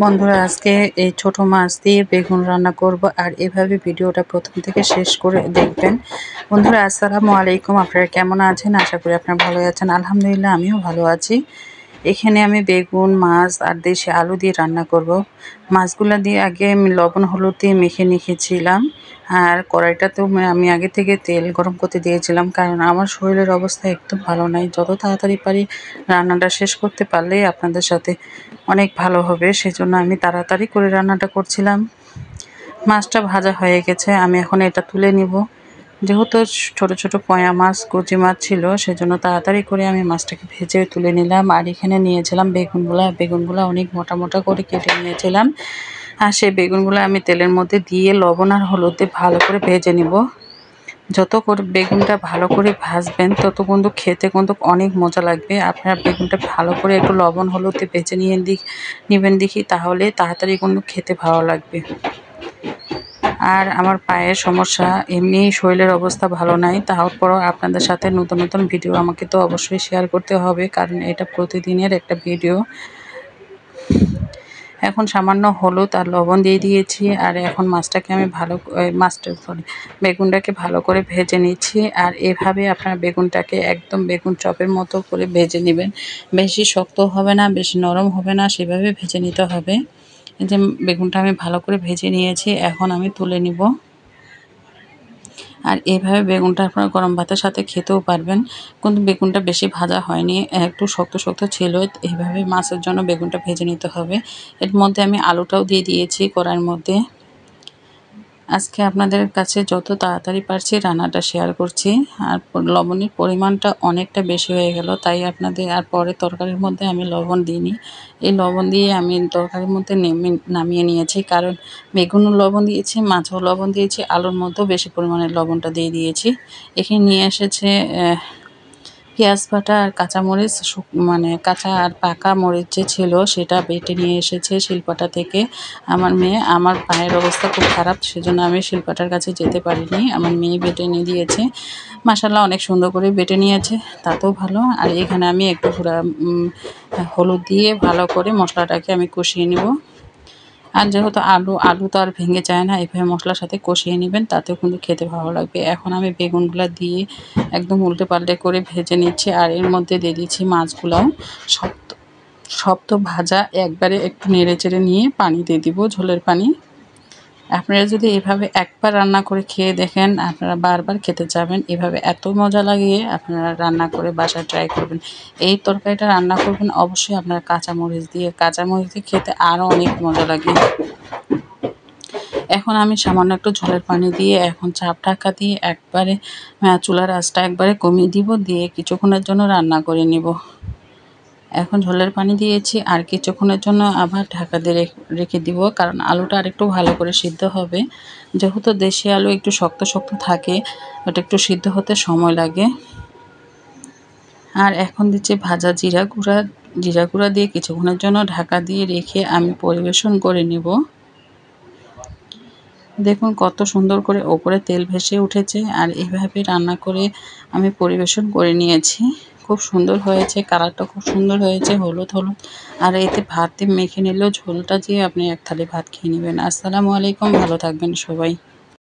বন্ধুরা আজকে এই ছোট মাছ দিয়ে বেগুন রান্না করব আর এভাবে ভিডিওটা প্রথম থেকে শেষ করে দেখবেন। বন্ধুরা আসসালামু আলাইকুম, আপনারা কেমন আছেন? আশা করি আপনারা ভালো আছেন। আলহামদুলিল্লাহ আমিও ভালো আছি। এখানে আমি বেগুন, মাছ আর দেশি আলু দিয়ে রান্না করব। মাছগুলো দিয়ে আগে আমি লবণ হলুদ দিয়ে মেখে রেখেছিলাম। আর কড়াইটাতেও আমি আগে থেকে তেল গরম করতে দিয়েছিলাম, কারণ আমার শরীরের অবস্থা একদম ভালো নাই। যত তাড়াতাড়ি পারি রান্নাটা শেষ করতে পারলেই আপনাদের সাথে অনেক ভালো হবে, সেজন্য আমি তাড়াতাড়ি করে রান্নাটা করছিলাম। মাছটা ভাজা হয়ে গেছে, আমি এখন এটা তুলে নিব। যেহেতু ছোট ছোট পয়া মাছ, কচি মাছ ছিল, সেজন্য তাড়াতাড়ি করে আমি মাছটাকে ভেজে তুলে নিলাম। আর এখানে নিয়েছিলাম বেগুনগুলো অনেক মোটা মোটা করে কেটে নিয়েছিলাম। আর সেই বেগুনগুলো আমি তেলের মধ্যে দিয়ে লবণ আর হলুদ দিয়ে ভালো করে ভেজে নিব। যত করে বেগুনটা ভালো করে ভাজবেন তত কিন্তু খেতে কিন্তু অনেক মজা লাগবে। আপনারা বেগুনটা ভালো করে একটু লবণ হলুদ দিয়ে ভেজে নেবেন দেখি, তাহলে তাড়াতাড়ি কিন্তু খেতে ভালো লাগবে। আর আমার পায়ের সমস্যা, এমনি শরীরের অবস্থা ভালো নাই, তারপরও আপনাদের সাথে নতুন নতুন ভিডিও আমাকে তো অবশ্যই শেয়ার করতে হবে, কারণ এটা প্রতিদিনের একটা ভিডিও। এখন সামান্য হলুদ আর লবণ দিয়ে দিয়েছি। আর এখন মাছটাকে আমি বেগুনটাকে ভালো করে ভেজে নিচ্ছি। আর এভাবে আপনার বেগুনটাকে একদম বেগুন চপের মতো করে ভেজে নেবেন। বেশি শক্ত হবে না, বেশি নরম হবে না, সেভাবে ভেজে নিতে হবে। এই যে বেগুনটা আমি ভালো করে ভেজে নিয়েছি, এখন আমি তুলে নিব। আর এইভাবে বেগুনটা আপনারা গরম ভাতের সাথে খেতেও পারবেন, কিন্তু বেগুনটা বেশি ভাজা হয়নি, একটু শক্ত শক্ত ছিল। এইভাবে মাছের জন্য বেগুনটা ভেজে নিতে হবে। এর মধ্যে আমি আলুটাও দিয়ে দিয়েছি কড়াইয়ের মধ্যে। আজকে আপনাদের কাছে যত তাড়াতাড়ি পারছি রান্নাটা শেয়ার করছি। আর লবণের পরিমাণটা অনেকটা বেশি হয়ে গেল, তাই আপনাদের আর পরে তরকারির মধ্যে আমি লবণ দিইনি। এই লবণ দিয়ে আমি তরকারির মধ্যে নামিয়ে নিয়েছি, কারণ বেগুনও লবণ দিয়েছি, মাছও লবণ দিয়েছি, আলুর মধ্যেও বেশি পরিমাণে লবণটা দিয়ে দিয়েছি। এখানে নিয়ে এসেছে পেঁয়াজ বাটা আর কাঁচামরিচ, মানে কাঁচা আর পাকা মরিচ যে ছিল সেটা বেটে নিয়ে এসেছে শিলপাটা থেকে। আমার পায়ের অবস্থা খুব খারাপ, সেজন্য আমি শিলপাটার কাছে যেতে পারিনি। আমার মেয়ে বেটে নিয়ে দিয়েছে, মাশাআল্লাহ অনেক সুন্দর করে বেটে নিয়েছে, তাতেও ভালো। আর এখানে আমি একটু হলুদ দিয়ে ভালো করে মশলাটাকে আমি কষিয়ে নেব। আর যেহেতু আলু তো আর ভেঙে যায় না, এভাবে মশলার সাথে কষিয়ে নেবেন, তাতেও কিন্তু খেতে ভালো লাগবে। এখন আমি বেগুনগুলো দিয়ে একদম উল্টে পাল্টে করে ভেজে নিচ্ছি। আর এর মধ্যে দিয়ে দিচ্ছি মাছগুলাও। সব তো ভাজা, একবারে একটু নেড়ে চেড়ে নিয়ে পানি দিয়ে দিব, ঝোলের পানি। আপনারা যদি এভাবে একবার রান্না করে খেয়ে দেখেন, আপনারা বারবার খেতে চাবেন। এভাবে এত মজা লাগে, আপনারা রান্না করে বাসায় ট্রাই করবেন। এই তরকারিটা রান্না করবেন অবশ্যই আপনারা কাঁচামরিচ দিয়ে খেতে আরও অনেক মজা লাগে। এখন আমি সামান্য একটু ঝোলের পানি দিয়ে এখন চাপ ঢাকা দিয়ে একবারে চুলার আঁচটা একবারে কমিয়ে দিব, দিয়ে কিছুক্ষণের জন্য রান্না করে নিব। এখন ঝোলের পানি দিয়েছি, আর কিছুক্ষণের জন্য আবার ঢাকা দিয়ে রেখে দিব, কারণ আলুটা আরেকটু ভালো করে সিদ্ধ হবে। যেহেতু দেশি আলু একটু শক্ত শক্ত থাকে, ওটা একটু সিদ্ধ হতে সময় লাগে। আর এখন দিচ্ছি ভাজা জিরা গুঁড়া দিয়ে কিছুক্ষণের জন্য ঢাকা দিয়ে রেখে আমি পরিবেশন করে নিব। দেখুন কত সুন্দর করে ওপরে তেল ভেসে উঠেছে। আর এইভাবে রান্না করে আমি পরিবেশন করে নিয়েছি। খুব সুন্দর হয়েছে, কালারটা খুব সুন্দর হয়েছে, হলুদ হলুদ। আর এতে ভাত দিয়ে মেখে নিলেও ঝোলটা দিয়ে আপনি এক থালি ভাত খেয়ে নেবেন। আসসালামু আলাইকুম, ভালো থাকবেন সবাই।